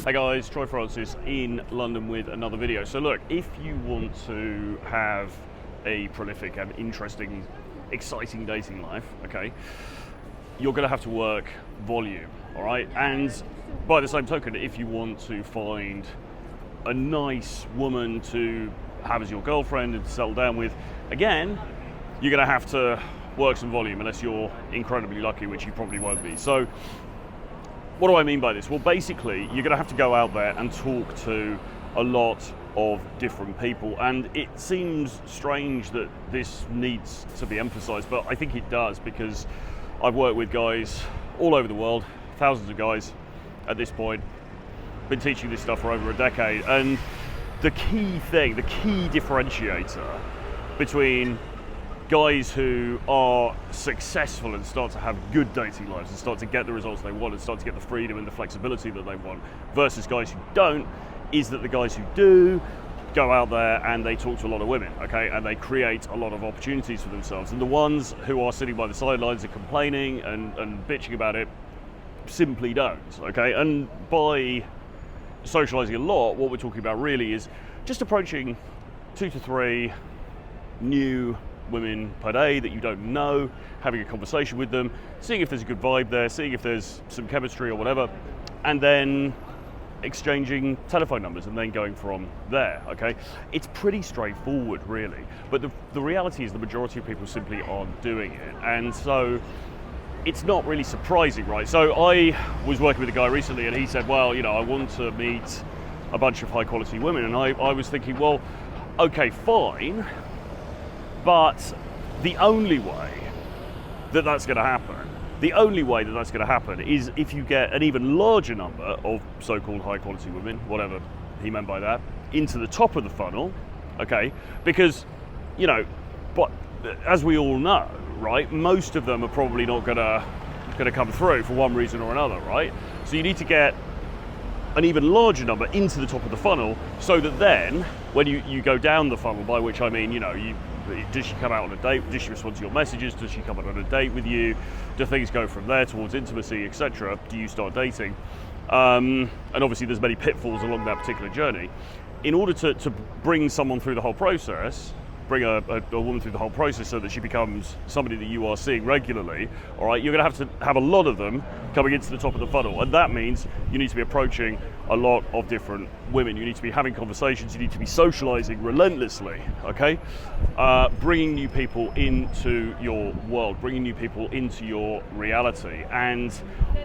Hey guys, Troy Francis in London with another video. So look, if you want to have a prolific and interesting, exciting dating life, okay, you're gonna have to work volume, all right? And by the same token, if you want to find a nice woman to have as your girlfriend and to settle down with, again, you're gonna have to work some volume unless you're incredibly lucky, which you probably won't be. So what do I mean by this? Well, basically, you're gonna have to go out there and talk to a lot of different people. And it seems strange that this needs to be emphasized, but I think it does, because I've worked with guys all over the world, thousands of guys at this point, been teaching this stuff for over a decade. And the key thing, the key differentiator between guys who are successful and start to have good dating lives and start to get the results they want and start to get the freedom and the flexibility that they want versus guys who don't, is that the guys who do go out there and they talk to a lot of women, okay, and they create a lot of opportunities for themselves. And the ones who are sitting by the sidelines and complaining and bitching about it simply don't, okay? And by socializing a lot, what we're talking about really is just approaching 2 to 3 new women per day that you don't know, having a conversation with them, seeing if there's a good vibe there, seeing if there's some chemistry or whatever, and then exchanging telephone numbers and then going from there, okay? It's pretty straightforward, really. But the reality is the majority of people simply aren't doing it. And so it's not really surprising, right? So I was working with a guy recently and he said, well, you know, I want to meet a bunch of high quality women. And I was thinking, well, okay, fine. But the only way that that's going to happen, is if you get an even larger number of so-called high-quality women, whatever he meant by that, into the top of the funnel, okay? Because, you know, but as we all know, right, most of them are probably not going to come through for one reason or another, right? So you need to get an even larger number into the top of the funnel, so that then when you go down the funnel, by which I mean, you know, does she come out on a date? Does she respond to your messages? Does she come out on a date with you? Do things go from there towards intimacy, etc.? Do you start dating? And obviously there's many pitfalls along that particular journey. In order to bring someone through the whole process, bring a woman through the whole process so that she becomes somebody that you are seeing regularly, all right, you're going to have a lot of them coming into the top of the funnel. And that means you need to be approaching a lot of different women. You need to be having conversations. You need to be socializing relentlessly, okay? Bringing new people into your world, bringing new people into your reality. And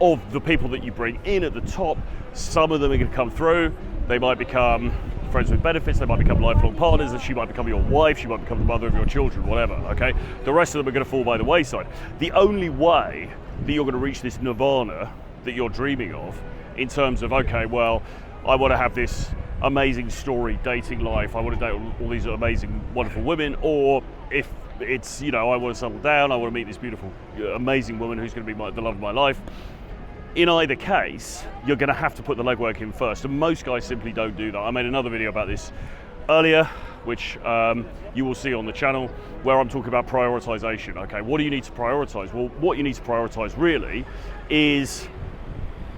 of the people that you bring in at the top, some of them are going to come through. They might become friends with benefits, they might become lifelong partners, and she might become your wife, she might become the mother of your children, whatever, okay? The rest of them are going to fall by the wayside. The only way that you're going to reach this nirvana that you're dreaming of, in terms of, okay, well, I want to have this amazing story dating life, I want to date all these amazing, wonderful women, or if it's, you know, I want to settle down, I want to meet this beautiful, amazing woman who's going to be the love of my life. In either case, you're going to have to put the legwork in first, and most guys simply don't do that. I made another video about this earlier, which you will see on the channel, where I'm talking about prioritization. Okay, what do you need to prioritize? Well, what you need to prioritize really is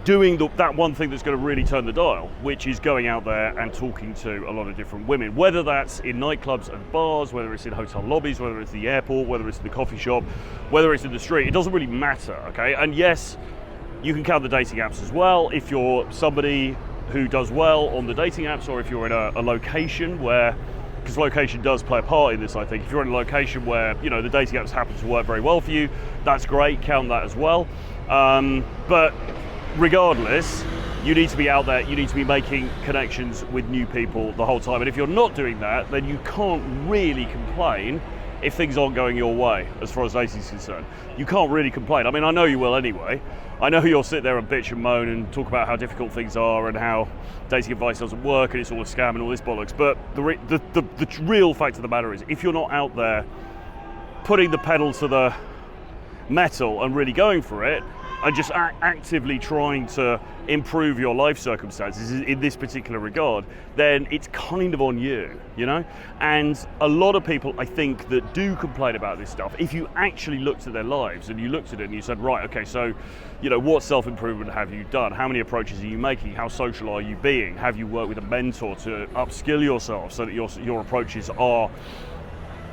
doing that one thing that's going to really turn the dial, which is going out there and talking to a lot of different women, whether that's in nightclubs and bars, whether it's in hotel lobbies, whether it's the airport, whether it's in the coffee shop, whether it's in the street. It doesn't really matter, okay? And yes, you can count the dating apps as well if you're somebody who does well on the dating apps, or if you're in a location where, because location does play a part in this, I think. If you're in a location where, you know, the dating apps happen to work very well for you, that's great, count that as well. But regardless, you need to be out there, you need to be making connections with new people the whole time. And if you're not doing that, then you can't really complain if things aren't going your way as far as dating is concerned. You can't really complain. I mean, I know you will anyway. I know you'll sit there and bitch and moan and talk about how difficult things are and how dating advice doesn't work and it's all a scam and all this bollocks. But the real fact of the matter is, if you're not out there putting the pedal to the metal and really going for it, and just actively trying to improve your life circumstances in this particular regard, then it's kind of on you, you know? And a lot of people, I think, that do complain about this stuff, if you actually looked at their lives and you looked at it and you said, right, okay, so, you know, what self-improvement have you done? How many approaches are you making? How social are you being? Have you worked with a mentor to upskill yourself so that your approaches are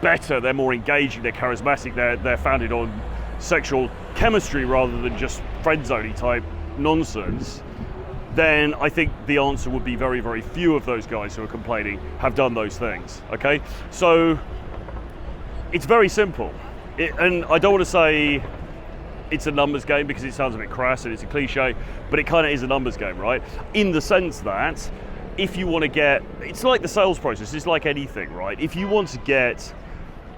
better, they're more engaging, they're charismatic, they're founded on sexual chemistry rather than just friend-zoney type nonsense? Then I think the answer would be very, very few of those guys who are complaining have done those things, okay? So it's very simple. And I don't want to say it's a numbers game because it sounds a bit crass and it's a cliche, but it kind of is a numbers game, right? In the sense that if you want to get, it's like the sales process, it's like anything, right? If you want to get,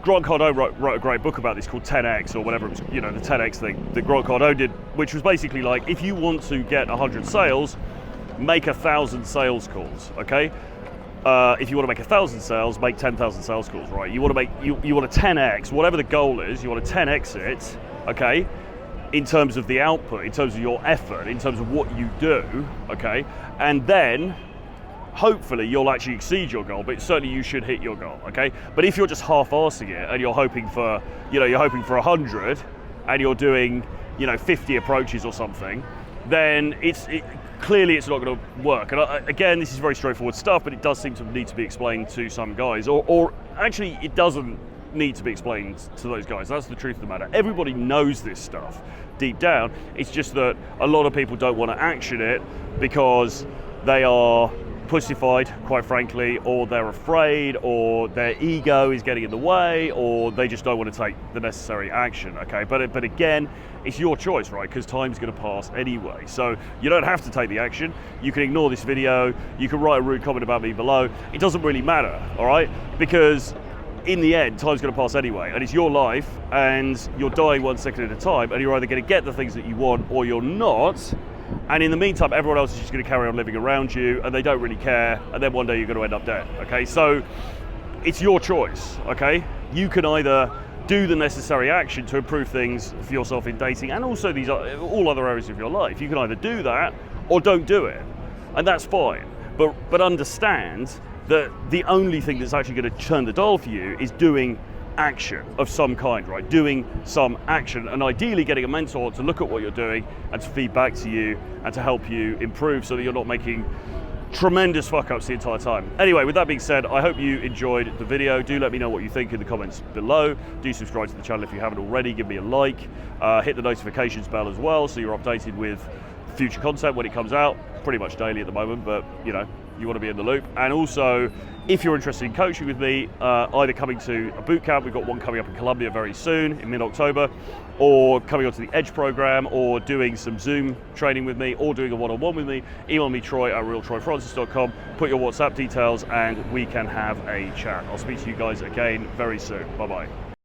Grant Cardone wrote a great book about this called 10X or whatever it was, you know, the 10X thing that Grant Cardone did, which was basically like, if you want to get 100 sales, make 1,000 sales calls, okay? If you want to make 1,000 sales, make 10,000 sales calls, right? You want to make, you want a 10X, whatever the goal is, you want to 10X it, okay? In terms of the output, in terms of your effort, in terms of what you do, okay? And then, hopefully you'll actually exceed your goal, but certainly you should hit your goal, okay? But if you're just half-arsing it and you're hoping for, you know, you're hoping for 100 and you're doing, you know, 50 approaches or something, then clearly it's not going to work. And again, this is very straightforward stuff, but it does seem to need to be explained to some guys, or actually it doesn't need to be explained to those guys. That's the truth of the matter. Everybody knows this stuff deep down. It's just that a lot of people don't want to action it because they are pussified, quite frankly, or they're afraid, or their ego is getting in the way, or they just don't want to take the necessary action, okay? But again, it's your choice, right? Because time's going to pass anyway. So you don't have to take the action. You can ignore this video. You can write a rude comment about me below. It doesn't really matter, all right? Because in the end, time's going to pass anyway, and it's your life, and you're dying 1 second at a time, and you're either going to get the things that you want or you're not. And in the meantime, everyone else is just going to carry on living around you, and they don't really care, and then one day you're going to end up dead, okay? So it's your choice, okay? You can either do the necessary action to improve things for yourself in dating and also these all other areas of your life. You can either do that or don't do it, and that's fine. But understand that the only thing that's actually going to turn the dial for you is doing action of some kind, right? Doing some action, and ideally getting a mentor to look at what you're doing and to feed back to you and to help you improve so that you're not making tremendous fuck ups the entire time. Anyway, with that being said, I hope you enjoyed the video. Do let me know what you think in the comments below. Do subscribe to the channel if you haven't already. Give me a like. Hit the notifications bell as well so you're updated with future content when it comes out. Pretty much daily at the moment, but you know, you want to be in the loop. And also, if you're interested in coaching with me, either coming to a boot camp, we've got one coming up in Colombia very soon in mid-October, or coming onto the Edge program, or doing some Zoom training with me, or doing a one-on-one with me, email me troy@realtroyfrancis.com, put your WhatsApp details, and we can have a chat. I'll speak to you guys again very soon. Bye-bye.